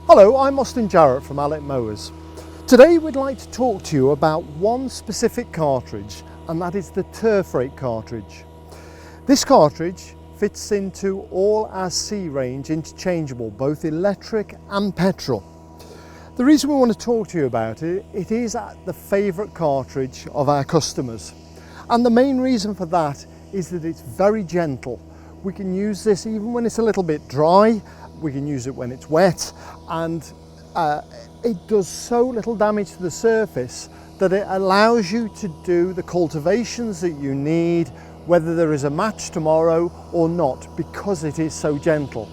Hello, I'm Austin Jarrett from Allett Mowers. Today we'd like to talk to you about one specific cartridge, and that is the turf rake cartridge. This cartridge fits into all our C range interchangeable, both electric and petrol. The reason we want to talk to you about it, it is the favourite cartridge of our customers. And the main reason for that is that it's very gentle. We can use this even when it's a little bit dry. We can use it when it's wet, and it does so little damage to the surface that it allows you to do the cultivations that you need, whether there is a match tomorrow or not, because it is so gentle.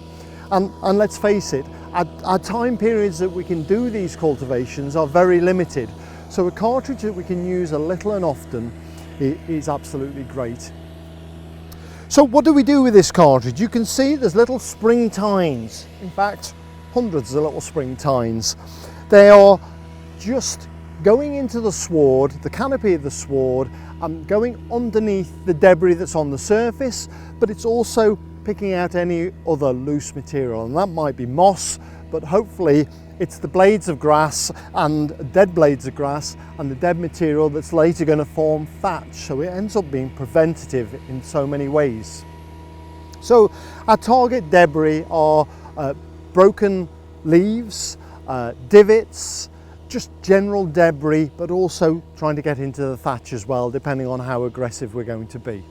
And let's face it, our time periods that we can do these cultivations are very limited. So a cartridge that we can use a little and often is absolutely great. So what do we do with this cartridge? You can see there's little spring tines, in fact hundreds of little spring tines. They are just going into the sward, the canopy of the sward, and going underneath the debris that's on the surface, but it's also picking out any other loose material, and that might be moss, but hopefully it's the blades of grass and dead blades of grass and the dead material that's later going to form thatch, so it ends up being preventative in so many ways. So our target debris are broken leaves, divots, just general debris, but also trying to get into the thatch as well, depending on how aggressive we're going to be.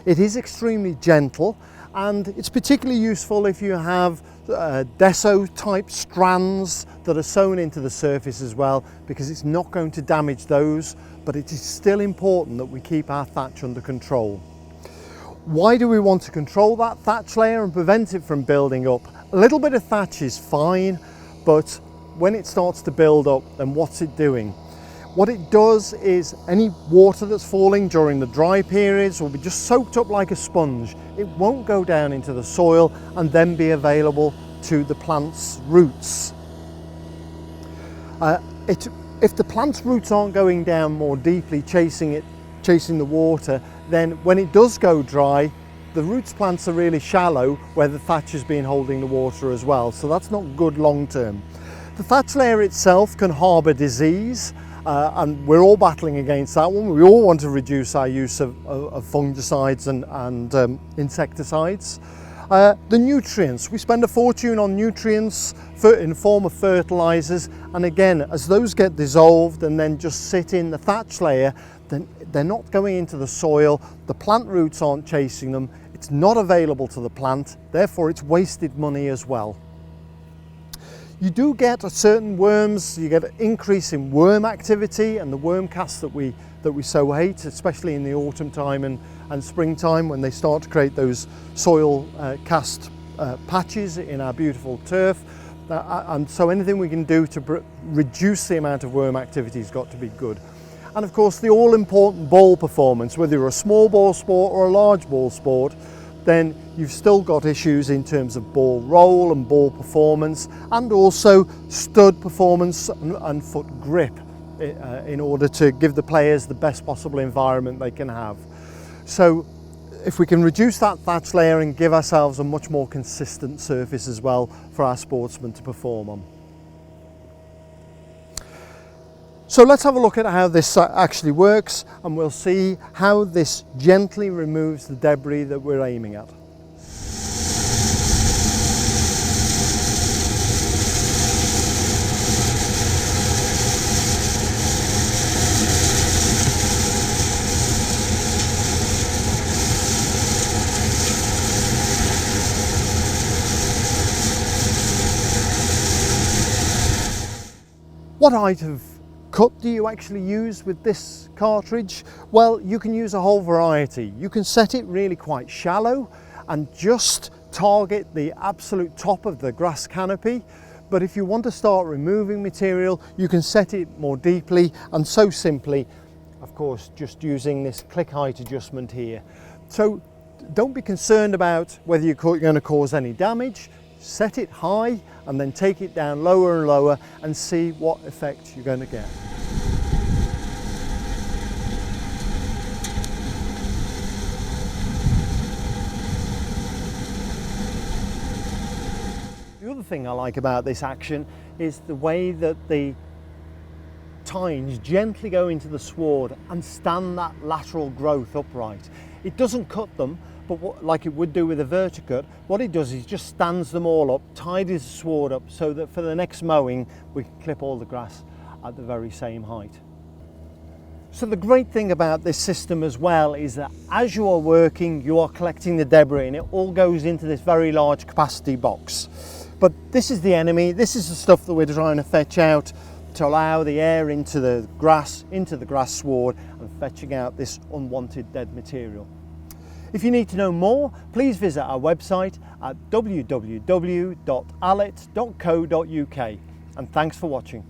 It is extremely gentle, and it's particularly useful if you have deso type strands that are sewn into the surface as well, because it's not going to damage those, but it is still important that we keep our thatch under control. Why do we want to control that thatch layer and prevent it from building up? A little bit of thatch is fine, but when it starts to build up, then what's it doing? What it does is any water that's falling during the dry periods will be just soaked up like a sponge. It won't go down into the soil and then be available to the plant's roots. If the plant's roots aren't going down more deeply, chasing the water, then when it does go dry, the roots plants are really shallow where the thatch has been holding the water as well. So that's not good long term. The thatch layer itself can harbour disease. And we're all battling against that one. We all want to reduce our use of fungicides and insecticides. The nutrients, we spend a fortune on nutrients in the form of fertilizers, and again, as those get dissolved and then just sit in the thatch layer, then they're not going into the soil, the plant roots aren't chasing them, it's not available to the plant, therefore it's wasted money as well. You do get a certain worms, you get an increase in worm activity and the worm casts that we so hate, especially in the autumn time and springtime when they start to create those soil cast patches in our beautiful turf. And so anything we can do to reduce the amount of worm activity has got to be good. And of course the all-important ball performance, whether you're a small ball sport or a large ball sport, then you've still got issues in terms of ball roll and ball performance, and also stud performance and foot grip in order to give the players the best possible environment they can have. So if we can reduce that thatch layer and give ourselves a much more consistent surface as well for our sportsmen to perform on. So let's have a look at how this actually works, and we'll see how this gently removes the debris that we're aiming at. What height of cut do you actually use with this cartridge? Well, you can use a whole variety. You can set it really quite shallow and just target the absolute top of the grass canopy. But if you want to start removing material, you can set it more deeply, and so simply, of course, just using this click height adjustment here. So don't be concerned about whether you're going to cause any damage. Set it high and then take it down lower and lower and see what effect you're going to get. other thing I like about this action is the way that the tines gently go into the sward and stand that lateral growth upright. It doesn't cut them, but like it would do with a verticut, what it does is just stands them all up, tidies the sward up so that for the next mowing we can clip all the grass at the very same height. So the great thing about this system as well is that as you are working, you are collecting the debris and it all goes into this very large capacity box. But this is the enemy, this is the stuff that we're trying to fetch out to allow the air into the grass sward and fetching out this unwanted dead material. If you need to know more, please visit our website at www.allett.co.uk, and thanks for watching.